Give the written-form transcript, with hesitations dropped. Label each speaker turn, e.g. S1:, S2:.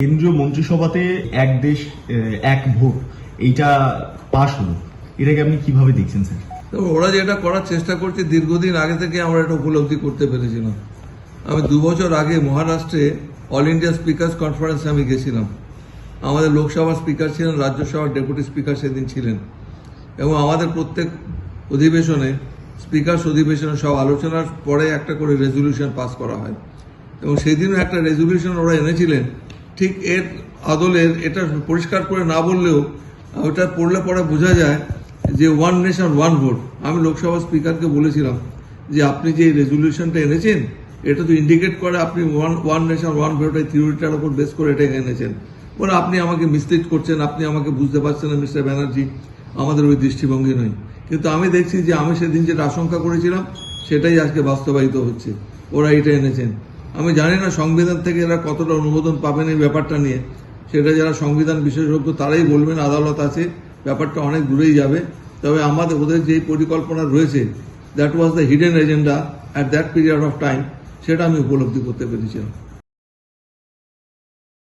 S1: কেন্দ্রীয় মন্ত্রিসভাতে এক দেশ এক ভোট এইটা পাশ হলো, এটাকে আপনি কিভাবে দেখছেন স্যার?
S2: ওরা যেটা করার চেষ্টা করছে দীর্ঘদিন আগে থেকে আমরা এটা উপলব্ধি করতে পেরেছিলাম। আমি 2 বছর আগে মহারাষ্ট্রে অল ইন্ডিয়া স্পিকার্স কনফারেন্সে আমি গেছিলাম। আমাদের লোকসভার স্পিকার ছিলেন, রাজ্যসভার ডেপুটি স্পিকার সেদিন ছিলেন, এবং আমাদের প্রত্যেক অধিবেশনে স্পিকার্স অধিবেশনে সব আলোচনার পরে একটা করে রেজলিউশন পাস করা হয়, এবং সেদিনও একটা রেজলিউশন ওরা এনেছিলেন। ঠিক এর আদলের এটা পরিষ্কার করে না বললেও ওটা পড়লে পরে বোঝা যায় যে ওয়ান নেশন ওয়ান ভোট। আমি লোকসভা স্পিকারকে বলেছিলাম যে আপনি যে রেজলিউশনটা এনেছেন এটা তো ইন্ডিকেট করে আপনি ওয়ান নেশন ওয়ান ভোট এই থিওরিটার উপর বেস করে এটা এনেছেন। বলে আপনি আমাকে মিসলিড করছেন, আপনি আমাকে বুঝতে পারছেন না মিস্টার ব্যানার্জি, আমাদের ওই দৃষ্টিভঙ্গি নয়। কিন্তু আমি দেখছি যে আমি সেদিন যেটা আশঙ্কা করেছিলাম সেটাই আজকে বাস্তবায়িত হচ্ছে। ওরা এটা এনেছেন। আমি জানি না সংবিধান থেকে এরা কতটা অনুমোদন পাবেন এই ব্যাপারটা নিয়ে, সেটা যারা সংবিধান বিশেষজ্ঞ তারাই বলবেন, আদালত আছে, ব্যাপারটা অনেক দূরেই যাবে। তবে আমাদের ওদের যে পরিকল্পনা রয়েছে, that was the hidden agenda at that period of time, সেটা আমি উপলব্ধি করতে পেরেছিলাম।